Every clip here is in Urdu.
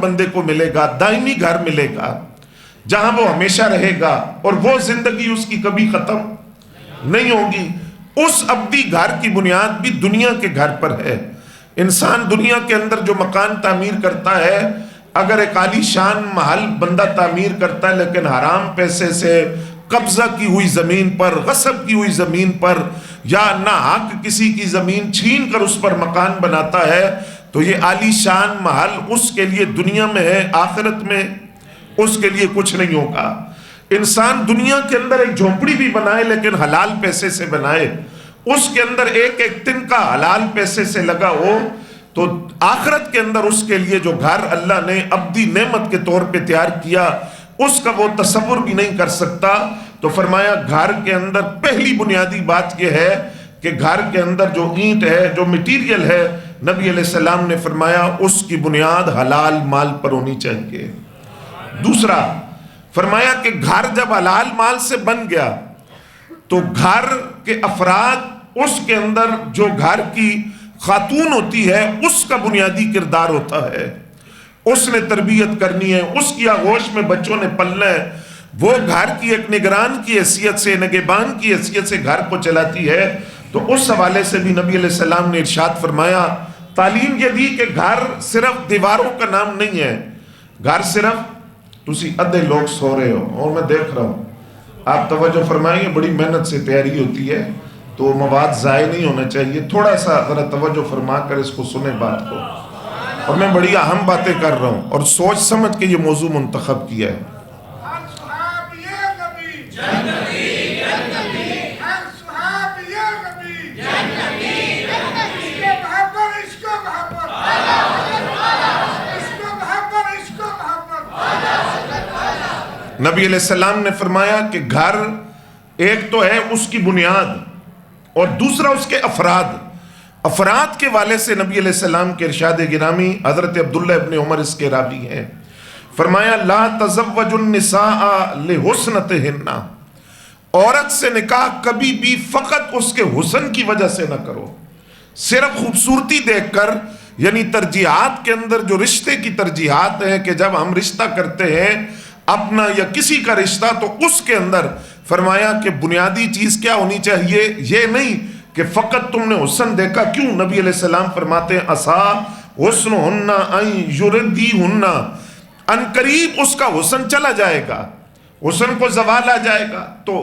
بندے کو ملے گا، دائمی گھر ملے گا جہاں وہ ہمیشہ رہے گا، اور وہ زندگی اس کی کبھی ختم نہیں ہوگی۔ اس ابدی گھر کی بنیاد بھی دنیا کے گھر پر ہے۔ انسان دنیا کے اندر جو مکان تعمیر کرتا ہے، اگر ایک عالی شان محل بندہ تعمیر کرتا ہے لیکن حرام پیسے سے قبضہ کی ہوئی زمین پر، غصب کی ہوئی زمین پر، یا ناحق کسی کی زمین چھین کر اس پر مکان بناتا ہے، تو یہ عالی شان محل اس کے لیے دنیا میں ہے، آخرت میں اس کے لیے کچھ نہیں ہوگا۔ انسان دنیا کے اندر ایک جھونپڑی بھی بنائے لیکن حلال پیسے سے بنائے، اس کے اندر ایک ایک تن کا حلال پیسے سے لگا ہو، تو آخرت کے اندر اس کے لیے جو گھر اللہ نے ابدی نعمت کے طور پہ تیار کیا، اس کا وہ تصور بھی نہیں کر سکتا۔ تو فرمایا گھر کے اندر پہلی بنیادی بات یہ ہے کہ گھر کے اندر جو اینٹ ہے، جو مٹیریل ہے، نبی علیہ السلام نے فرمایا اس کی بنیاد حلال مال پر ہونی چاہیے۔ دوسرا فرمایا کہ گھر جب حلال مال سے بن گیا تو گھر کے افراد، اس کے اندر جو گھر کی خاتون ہوتی ہے، اس کا بنیادی کردار ہوتا ہے، اس نے تربیت کرنی ہے، اس کی آغوش میں بچوں نے پلنا ہے، وہ گھر کی ایک نگران کی حیثیت سے، نگہبان کی حیثیت سے گھر کو چلاتی ہے۔ تو اس حوالے سے بھی نبی علیہ السلام نے ارشاد فرمایا، تعلیم یہ دی کہ گھر صرف دیواروں کا نام نہیں ہے، گھر صرف تسی ادھے لوگ سو رہے ہو اور میں دیکھ رہا ہوں، آپ توجہ فرمائیں، بڑی محنت سے تیاری ہوتی ہے تو مواد ضائع نہیں ہونا چاہیے، تھوڑا سا ذرا توجہ فرما کر اس کو سنیں بات کو، اور میں بڑی اہم باتیں کر رہا ہوں اور سوچ سمجھ کے یہ موضوع منتخب کیا ہے۔ نبی علیہ السلام نے فرمایا کہ گھر ایک تو ہے اس کی بنیاد، اور دوسرا اس کے افراد کے والے سے نبی علیہ السلام کے ارشاد گرامی، حضرت عبداللہ ابن عمر اس کے راوی ہیں، فرمایا لا تزوج النساء لحسنتہن، عورت سے نکاح کبھی بھی فقط اس کے حسن کی وجہ سے نہ کرو، صرف خوبصورتی دیکھ کر، یعنی ترجیحات کے اندر جو رشتے کی ترجیحات ہیں کہ جب ہم رشتہ کرتے ہیں اپنا یا کسی کا رشتہ، تو اس کے اندر فرمایا کہ بنیادی چیز کیا ہونی چاہیے، یہ نہیں کہ فقط تم نے حسن دیکھا۔ کیوں؟ نبی علیہ السلام فرماتے ہیں عسا حسنہن ان یردیہن، ان قریب اس کا حسن چلا جائے گا، حسن کو زوال آ جائے گا۔ تو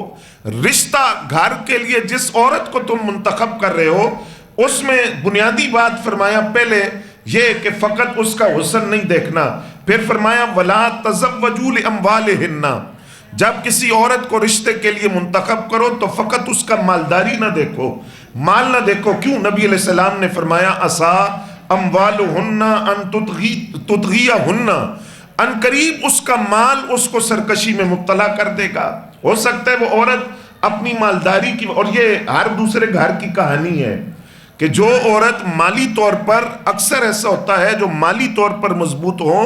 رشتہ گھر کے لیے جس عورت کو تم منتخب کر رہے ہو، اس میں بنیادی بات فرمایا پہلے یہ کہ فقط اس کا حسن نہیں دیکھنا، پھر فرمایا وَلَا تَزَوَّجُوا لِأَمْوَالِهِنَّ، جب کسی عورت کو رشتے کے لیے منتخب کرو تو فقط اس کا مالداری نہ دیکھو، مال نہ دیکھو۔ کیوں؟ نبی علیہ السلام نے فرمایا عَسَىٰ أَمْوَالُهُنَّ أَن تُطْغِيَهُنَّ، ان قریب اس کا مال اس کو سرکشی میں مبتلا کر دے گا۔ ہو سکتا ہے وہ عورت اپنی مالداری کی، اور یہ ہر دوسرے گھر کی کہانی ہے کہ جو عورت مالی طور پر، اکثر ایسا ہوتا ہے جو مالی طور پر مضبوط ہو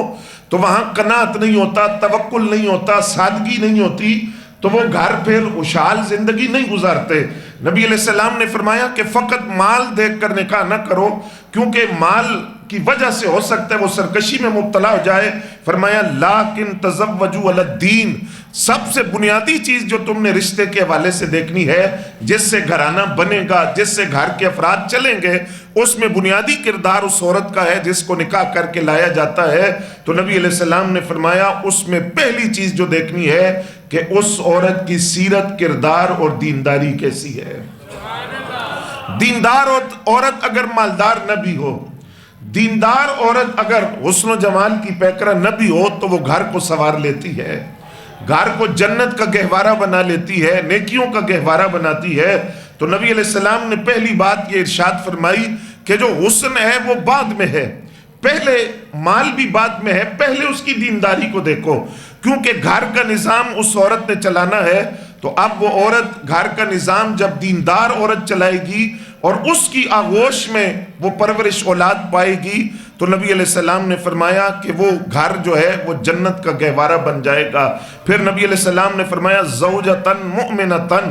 تو وہاں قناعت نہیں ہوتا، توکل نہیں ہوتا، سادگی نہیں ہوتی، تو وہ گھر پھر خوشحال زندگی نہیں گزارتے۔ نبی علیہ السلام نے فرمایا کہ فقط مال دیکھ کر نکاح نہ کرو، کیونکہ مال کی وجہ سے ہو سکتا ہے وہ سرکشی میں مبتلا ہو جائے۔ فرمایا لیکن تزوجوا علی الدین، سب سے بنیادی چیز جو تم نے رشتے کے حوالے سے دیکھنی ہے، جس سے گھرانہ بنے گا، جس سے گھر کے افراد چلیں گے، اس میں بنیادی کردار اس عورت کا ہے جس کو نکاح کر کے لایا جاتا ہے۔ تو نبی علیہ السلام نے فرمایا اس میں پہلی چیز جو دیکھنی ہے کہ اس عورت کی سیرت، کردار اور دینداری کیسی ہے۔ دیندار عورت اگر مالدار نہ بھی ہو، دیندار عورت اگر حسن و جمال کی پیکرہ نہ بھی ہو، تو وہ گھر کو سنوار لیتی ہے، گھر کو جنت کا گہوارہ بنا لیتی ہے، نیکیوں کا گہوارہ بناتی ہے۔ تو نبی علیہ السلام نے پہلی بات یہ ارشاد فرمائی کہ جو حسن ہے وہ بعد میں ہے، پہلے مال بھی بعد میں ہے، پہلے اس کی دینداری کو دیکھو، کیونکہ گھر کا نظام اس عورت نے چلانا ہے۔ تو اب وہ عورت گھر کا نظام جب دیندار عورت چلائے گی اور اس کی آغوش میں وہ پرورش اولاد پائے گی، تو نبی علیہ السلام نے فرمایا کہ وہ گھر جو ہے وہ جنت کا گہوارہ بن جائے گا۔ پھر نبی علیہ السلام نے فرمایا زوجتن مؤمنتن،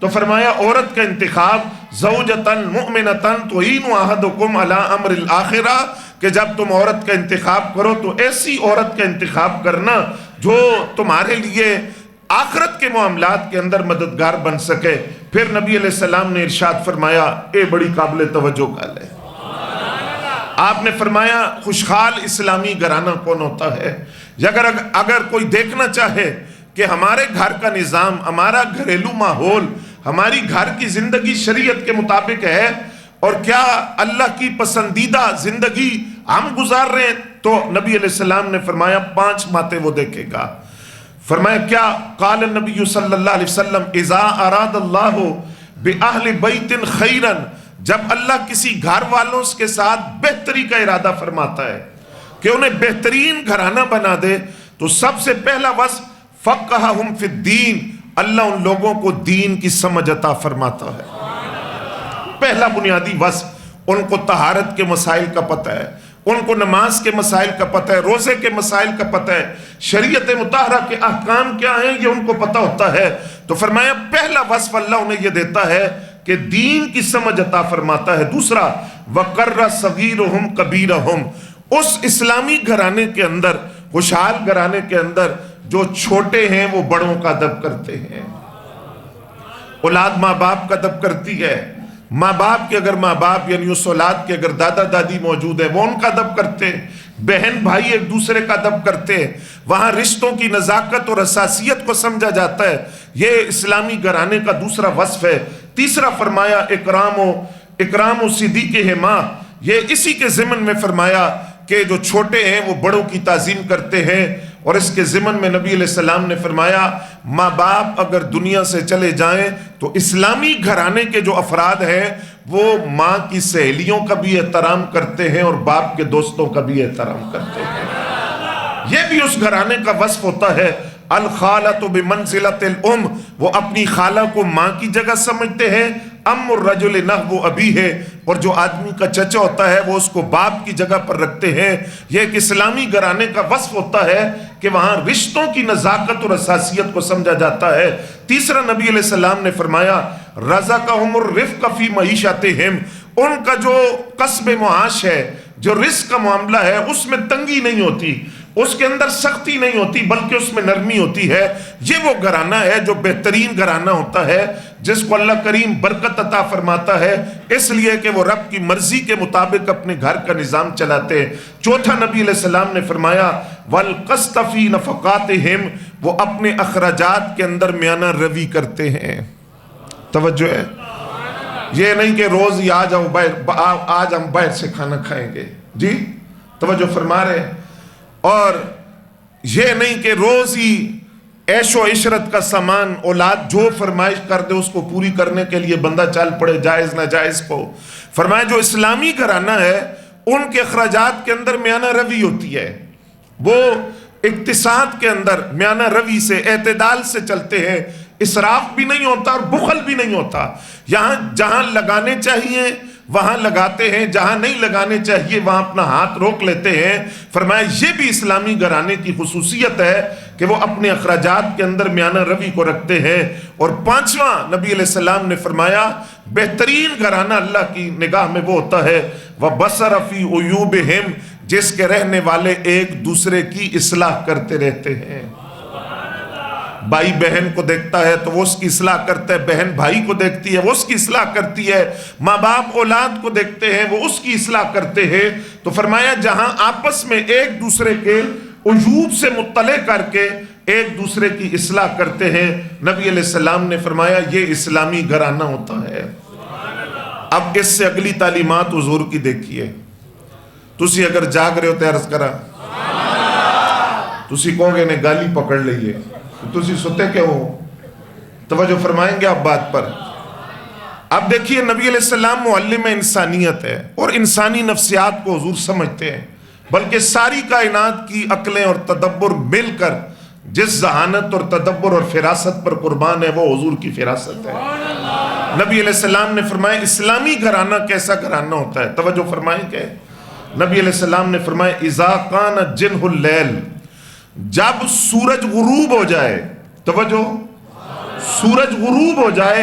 تو فرمایا عورت کا انتخاب زوجتن مؤمنتن تعین احدکم علی امر الاخرہ، کہ جب تم عورت کا انتخاب کرو تو ایسی عورت کا انتخاب کرنا جو تمہارے لیے آخرت کے معاملات کے اندر مددگار بن سکے۔ پھر نبی علیہ السلام نے ارشاد فرمایا، اے بڑی قابل توجہ گل ہے، آپ نے فرمایا خوشحال اسلامی گھرانہ کون ہوتا ہے؟ اگر کوئی دیکھنا چاہے کہ ہمارے گھر کا نظام، ہمارا گھریلو ماحول، ہماری گھر کی زندگی شریعت کے مطابق ہے اور کیا اللہ کی پسندیدہ زندگی ہم گزار رہے ہیں، تو نبی علیہ السلام نے فرمایا 5 باتیں وہ دیکھے گا۔ فرمایا کیا؟ قال النبی صلی اللہ علیہ وسلم اذا اراد اللہ بأہل بیت خیرا، جب اللہ کسی گھر والوں کے ساتھ بہتری کا ارادہ فرماتا ہے کہ انہیں بہترین گھرانہ بنا دے، تو سب سے پہلا وصف فقہہم فی الدین، اللہ ان لوگوں کو دین کی سمجھ عطا فرماتا ہے۔ پہلا بنیادی وصف، ان کو طہارت کے مسائل کا پتہ ہے، ان کو نماز کے مسائل کا پتہ ہے، روزے کے مسائل کا پتہ ہے، شریعت مطہرہ کے احکام کیا ہیں یہ ان کو پتہ ہوتا ہے۔ تو فرمایا پہلا وصف اللہ انہیں یہ دیتا ہے کہ دین کی سمجھ عطا فرماتا ہے۔ دوسرا وَقَرَّ صَغِيرُهُمْ كَبِيرَهُمْ، اس اسلامی گھرانے کے اندر، خوشحال گھرانے کے اندر جو چھوٹے ہیں وہ بڑوں کا ادب کرتے ہیں۔ اولاد ماں باپ کا ادب کرتی ہے، ماں باپ کے اگر ماں باپ یعنی اس اولاد کے اگر دادا دادی موجود ہیں وہ ان کا ادب کرتے ہیں، بہن بھائی ایک دوسرے کا ادب کرتے ہیں، وہاں رشتوں کی نزاکت اور حساسیت کو سمجھا جاتا ہے۔ یہ اسلامی گھرانے کا دوسرا وصف ہے۔ تیسرا فرمایا اکرام و صدیقہما، یہ اسی کے ضمن میں فرمایا کہ جو چھوٹے ہیں وہ بڑوں کی تعظیم کرتے ہیں، اور اس کے ضمن میں نبی علیہ السلام نے فرمایا ماں باپ اگر دنیا سے چلے جائیں تو اسلامی گھرانے کے جو افراد ہیں وہ ماں کی سہیلیوں کا بھی احترام کرتے ہیں اور باپ کے دوستوں کا بھی احترام کرتے ہیں۔ یہ بھی اس گھرانے کا وصف ہوتا ہے۔ الخالۃ بمنزلۃ الام، وہ اپنی خالہ کو ماں کی جگہ سمجھتے ہیں۔ ام الرجل نحو ابیہ، اور جو آدمی کا چچا ہوتا ہے وہ اس کو باپ کی جگہ پر رکھتے ہیں۔ یہ ایک اسلامی گھرانے کا وصف ہوتا ہے کہ وہاں رشتوں کی نزاکت اور حساسیت کو سمجھا جاتا ہے۔ تیسرا نبی علیہ السلام نے فرمایا رزقہم الرفق فی معیشتہم، ان کا جو کسب معاش ہے، جو رزق کا معاملہ ہے، اس میں تنگی نہیں ہوتی، اس کے اندر سختی نہیں ہوتی، بلکہ اس میں نرمی ہوتی ہے۔ یہ وہ گھرانہ ہے جو بہترین گھرانہ ہوتا ہے، جس کو اللہ کریم برکت عطا فرماتا ہے، اس لیے کہ وہ رب کی مرضی کے مطابق اپنے گھر کا نظام چلاتے ہیں۔ چوتھا نبی علیہ السلام نے فرمایا وَالْقَسْطَ فِي نَفَقَاتِهِمْ، وہ اپنے اخراجات کے اندر میانہ روی کرتے ہیں۔ توجہ ہے، یہ نہیں کہ روز ہی آج ہم باہر سے کھانا کھائیں گے، جی توجہ فرما رہے ہیں، اور یہ نہیں کہ روز ہی عیش و عشرت کا سامان اولاد جو فرمائش کر دے اس کو پوری کرنے کے لیے بندہ چل پڑے جائز ناجائز کو۔ فرمایا جو اسلامی گھرانہ ہے ان کے اخراجات کے اندر میانہ روی ہوتی ہے، وہ اقتصاد کے اندر میانہ روی سے اعتدال سے چلتے ہیں، اسراف بھی نہیں ہوتا اور بخل بھی نہیں ہوتا۔ یہاں جہاں لگانے چاہیے وہاں لگاتے ہیں، جہاں نہیں لگانے چاہیے وہاں اپنا ہاتھ روک لیتے ہیں۔ فرمایا یہ بھی اسلامی گھرانے کی خصوصیت ہے کہ وہ اپنے اخراجات کے اندر میانہ روی کو رکھتے ہیں۔ اور پانچواں نبی علیہ السلام نے فرمایا بہترین گھرانہ اللہ کی نگاہ میں وہ ہوتا ہے وَبَصَرَ فِي عُيُوبِهِمْ، جس کے رہنے والے ایک دوسرے کی اصلاح کرتے رہتے ہیں۔ بھائی بہن کو دیکھتا ہے تو وہ اس کی اصلاح کرتا ہے، بہن بھائی کو دیکھتی ہے وہ اس کی اصلاح کرتی ہے، ماں باپ اولاد کو دیکھتے ہیں وہ اس کی اصلاح کرتے ہیں۔ تو فرمایا جہاں آپس میں ایک دوسرے کے عیوب سے مطلع کر کے ایک دوسرے کی اصلاح کرتے ہیں، نبی علیہ السلام نے فرمایا یہ اسلامی گھرانہ ہوتا ہے۔ اب اس سے اگلی تعلیمات حضور کی دیکھیے، تسی اگر جاگ رہے ہو تو عرض کرا، تسی کہو گے نے گالی پکڑ لئیے، تسی ستے کے ہو، توجہ فرمائیں گے آپ بات پر۔ اب دیکھیے نبی علیہ السلام معلم انسانیت ہے اور انسانی نفسیات کو حضور سمجھتے ہیں، بلکہ ساری کائنات کی عقلیں اور تدبر مل کر جس ذہانت اور تدبر اور فراست پر قربان ہے وہ حضور کی فراست ہے۔ نبی علیہ السلام نے فرمایا اسلامی گھرانہ کیسا گھرانہ ہوتا ہے، توجہ فرمائیں کہ نبی علیہ السلام نے فرمایا اذا کان جنہ اللیل، جب سورج غروب ہو جائے، توجہ سورج غروب ہو جائے